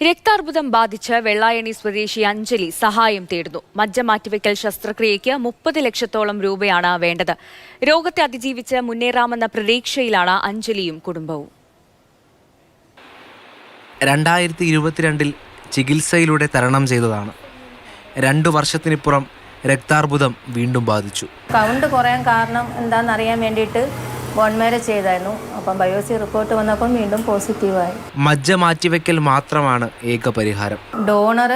രക്താർബുദം ബാധിച്ച് വെള്ളായണി സ്വദേശി അഞ്ജലി സഹായം തേടുന്നു. മജ്ജ മാറ്റിവെക്കൽ ശസ്ത്രക്രിയയ്ക്ക് 30 ലക്ഷത്തോളം രൂപയാണ് വേണ്ടത്. രോഗത്തെ അതിജീവിച്ച് മുന്നേറാമെന്ന പ്രതീക്ഷയിലാണ് അഞ്ജലിയും കുടുംബവും. 2022 ചികിത്സയിലൂടെ തരണം ചെയ്തതാണ്. 2 വർഷത്തിനിപ്പുറം രക്താർബുദം വീണ്ടും ബാധിച്ചു. കൗണ്ട് കുറയാൻ കാരണം എന്താണെന്നറിയാൻ വേണ്ടിയിട്ട് ബോൺ മാരേജ് ചെയ്തായിരുന്നു. അപ്പം ബയോപ്സി റിപ്പോർട്ട് വന്നപ്പോൾ വീണ്ടും പോസിറ്റീവായി. മജ്ജ മാറ്റിവെക്കൽ മാത്രമാണ് ഏക പരിഹാരം. ഡോണർ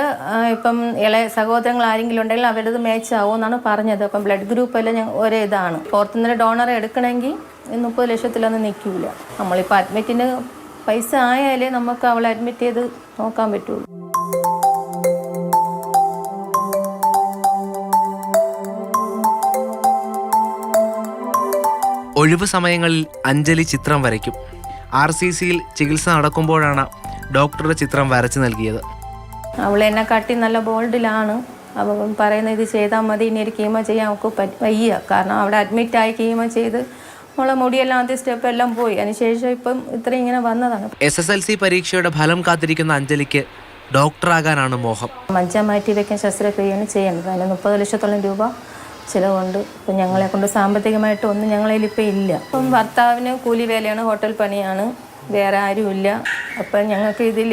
ഇപ്പം ഇളയ സഹോദരങ്ങൾ ആരെങ്കിലും ഉണ്ടെങ്കിൽ അവരത് മാച്ച് ആവുമെന്നാണ് പറഞ്ഞത്. അപ്പം ബ്ലഡ് ഗ്രൂപ്പ് എല്ലാം ഒരേ ഇതാണ്. പുറത്തുനിന്ന് ഡോണർ എടുക്കണമെങ്കിൽ 30 ലക്ഷത്തിലൊന്നും നിൽക്കില്ല. നമ്മളിപ്പോൾ അഡ്മിറ്റിന് പൈസ ആയാലേ നമുക്ക് അവളെ അഡ്മിറ്റ് ചെയ്ത് നോക്കാൻ പറ്റുള്ളൂ. ഒഴിവ് സമയങ്ങളിൽ അഞ്ജലി ചിത്രം വരയ്ക്കും. RCCയിൽ ചികിത്സ നടക്കുമ്പോഴാണ് ഡോക്ടറുടെ ചിത്രം വരച്ചു നൽകിയത്. അവൾ എന്നെ കാട്ടി നല്ല ബോൾഡിലാണ്. അവൻ പറയുന്നത് ഇത് ചെയ്താൽ മതി, ഇനി ഒരു കീമോ ചെയ്യാൻ അവൾക്ക് വയ്യ. കാരണം അവിടെ അഡ്മിറ്റായി കീമോ ചെയ്ത് നമ്മളെ മുടിയെല്ലാം ആദ്യ സ്റ്റെപ്പ് എല്ലാം പോയി. അതിനുശേഷം ഇപ്പം ഇത്രയും ഇങ്ങനെ വന്നതാണ്. SSLC പരീക്ഷയുടെ ഫലം കാത്തിരിക്കുന്ന അഞ്ജലിക്ക് ഡോക്ടറാകാനാണ് മോഹം. മജ്ജ മാറ്റി വെക്കാൻ ശസ്ത്രക്രിയയാണ് ചെയ്യേണ്ടത്. അതിന് 30 ലക്ഷത്തോളം രൂപ ചിലവുണ്ട്. ഇപ്പം ഞങ്ങളെ കൊണ്ട് സാമ്പത്തികമായിട്ട് ഒന്നും ഞങ്ങളതിൽ ഇപ്പം ഇല്ല. ഇപ്പം ഭർത്താവിന് കൂലി വേലയാണ്, ഹോട്ടൽ പണിയാണ്, വേറെ ആരുമില്ല. അപ്പം ഞങ്ങൾക്ക് ഇതിൽ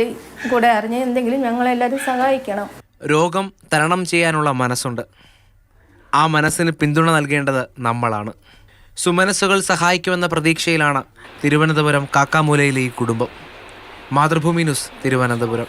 കൂടെ അറിഞ്ഞ് എന്തെങ്കിലും ഞങ്ങളെല്ലാവരും സഹായിക്കണം. രോഗം തരണം ചെയ്യാനുള്ള മനസ്സുണ്ട്. ആ മനസ്സിന് പിന്തുണ നൽകേണ്ടത് നമ്മളാണ്. സുമനസ്സുകൾ സഹായിക്കുമെന്ന പ്രതീക്ഷയിലാണ് തിരുവനന്തപുരം കാക്കാമൂലയിലെ ഈ കുടുംബം. മാതൃഭൂമി ന്യൂസ്, തിരുവനന്തപുരം.